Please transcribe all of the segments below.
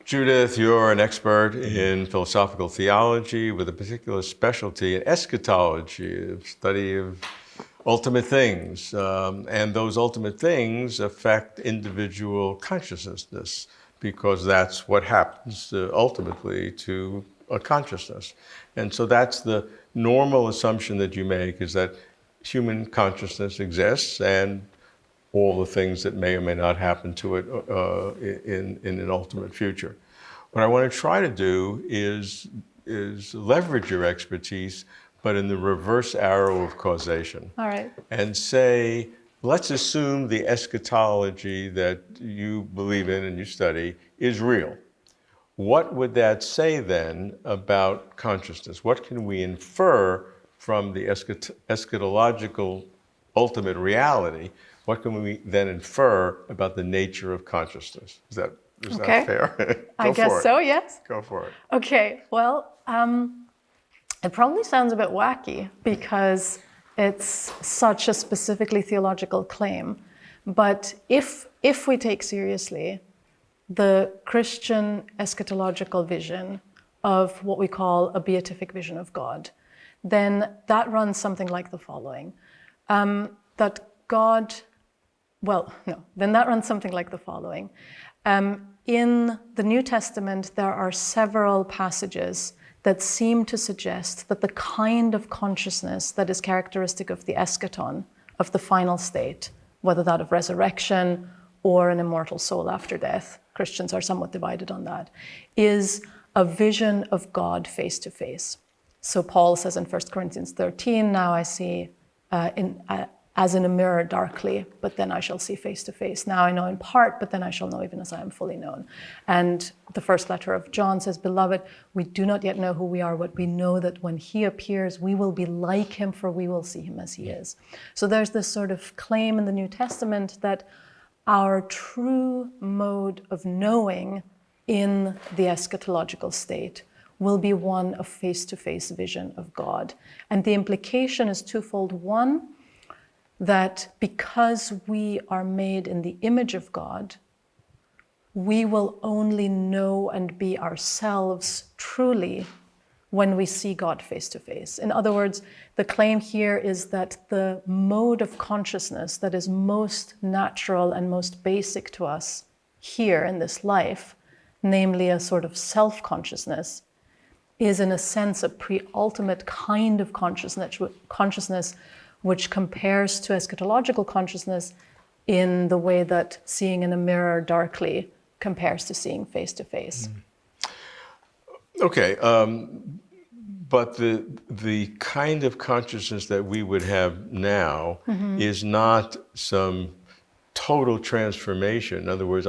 Judith, you're an expert in philosophical theology with a particular specialty in eschatology, the study of ultimate things. And those ultimate things affect individual consciousness because that's what happens ultimately to a consciousness. And so that's the normal assumption that you make, is that human consciousness exists and all the things that may or may not happen to it in an ultimate future. What I want to try to do is leverage your expertise, but in the reverse arrow of causation. All right. And say, let's assume the eschatology that you believe in and you study is real. What would that say then about consciousness? What can we infer from the eschatological ultimate reality? What can we then infer about the nature of consciousness? Is that fair? I guess so, yes. Go for it. Okay, well, it probably sounds a bit wacky because it's such a specifically theological claim. But if we take seriously the Christian eschatological vision of what we call a beatific vision of God, then that runs something like the following. Then that runs something like the following. In the New Testament, there are several passages that seem to suggest that the kind of consciousness that is characteristic of the eschaton, of the final state, whether that of resurrection or an immortal soul after death, Christians are somewhat divided on that, is a vision of God face to face. So Paul says in 1 Corinthians 13, now I see as in a mirror darkly, but then I shall see face to face. Now I know in part, but then I shall know even as I am fully known. And the first letter of John says, beloved, we do not yet know who we are, but we know that when he appears, we will be like him, for we will see him as he is. So there's this sort of claim in the New Testament that our true mode of knowing in the eschatological state will be one of face-to-face vision of God. And the implication is twofold. One, that because we are made in the image of God, we will only know and be ourselves truly when we see God face to face. In other words, the claim here is that the mode of consciousness that is most natural and most basic to us here in this life, namely a sort of self-consciousness, is in a sense a pre-ultimate kind of consciousness which compares to eschatological consciousness in the way that seeing in a mirror darkly compares to seeing face to face. Okay, but the kind of consciousness that we would have now is not some total transformation. In other words,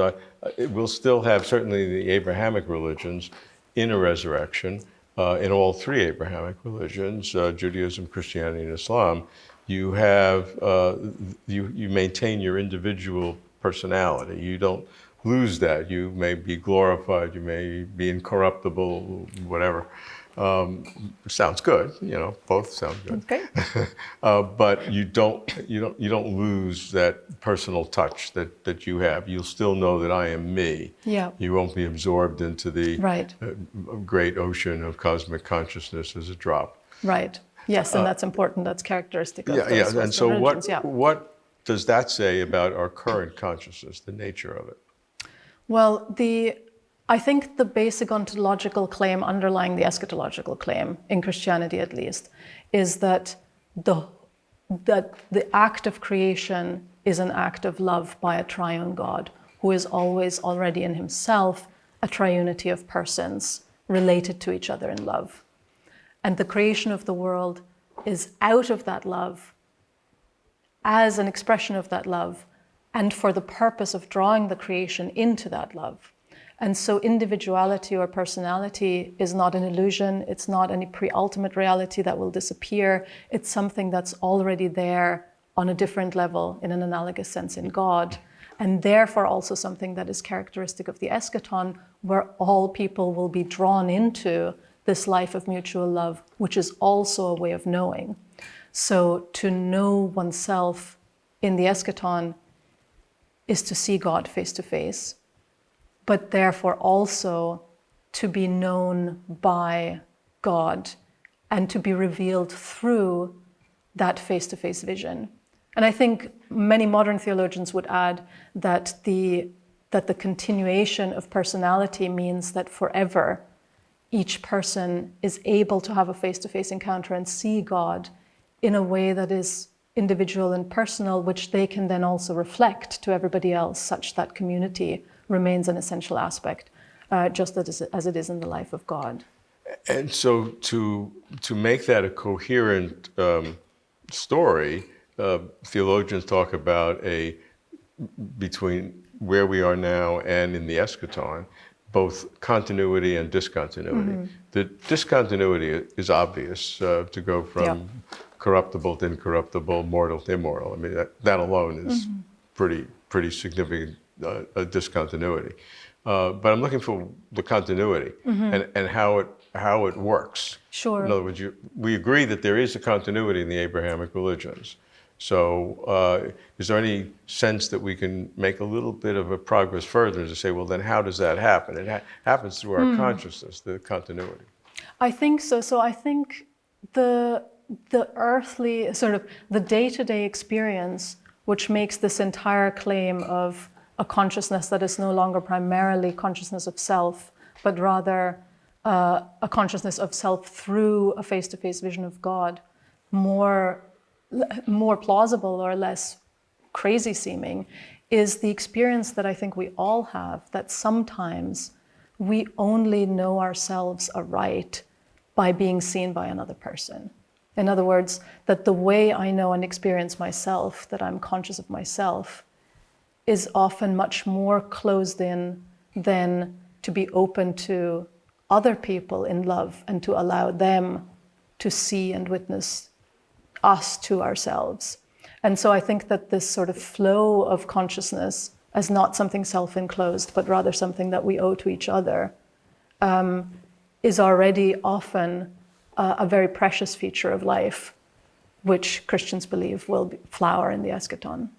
we'll still have certainly the Abrahamic religions in a resurrection, in all three Abrahamic religions, Judaism, Christianity, and Islam. You have, you maintain your individual personality. You don't lose that. You may be glorified, you may be incorruptible, whatever. Sounds good, both sound good. Okay. But you don't lose that personal touch that you have. You'll still know that I am me. Yeah. You won't be absorbed into the Right. Great ocean of cosmic consciousness as a drop. Right. Yes, and that's important. That's characteristic of those Western And so religions. what does that say about our current consciousness, the nature of it? Well, I think the basic ontological claim underlying the eschatological claim, in Christianity at least, is that the act of creation is an act of love by a triune God, who is always already in himself a triunity of persons related to each other in love. And the creation of the world is out of that love, as an expression of that love, and for the purpose of drawing the creation into that love. And so individuality or personality is not an illusion. It's not any pre-ultimate reality that will disappear. It's something that's already there on a different level, in an analogous sense, in God, and therefore also something that is characteristic of the eschaton, where all people will be drawn into this life of mutual love, which is also a way of knowing. So to know oneself in the eschaton is to see God face to face. but therefore also to be known by God and to be revealed through that face-to-face vision. And I think many modern theologians would add that the continuation of personality means that forever each person is able to have a face-to-face encounter and see God in a way that is individual and personal, which they can then also reflect to everybody else, such that community remains an essential aspect, just as it is in the life of God. And so to make that a coherent story, theologians talk about between where we are now and in the eschaton, both continuity and discontinuity. Mm-hmm. The discontinuity is obvious, to go from corruptible to incorruptible, mortal to immortal. I mean, that alone is pretty significant discontinuity. But I'm looking for the continuity and how it works. Sure. In other words, we agree that there is a continuity in the Abrahamic religions. So is there any sense that we can make a little bit of a progress further to say, well, then how does that happen? It happens through our consciousness, the continuity. I think so. So I think the earthly, sort of the day-to-day experience, which makes this entire claim of a consciousness that is no longer primarily consciousness of self, but rather a consciousness of self through a face-to-face vision of God, more plausible or less crazy seeming, is the experience that I think we all have, that sometimes we only know ourselves aright by being seen by another person. In other words, that the way I know and experience myself, that I'm conscious of myself, is often much more closed in than to be open to other people in love and to allow them to see and witness us to ourselves. And so I think that this sort of flow of consciousness as not something self-enclosed, but rather something that we owe to each other, is already often a very precious feature of life, which Christians believe will flower in the eschaton.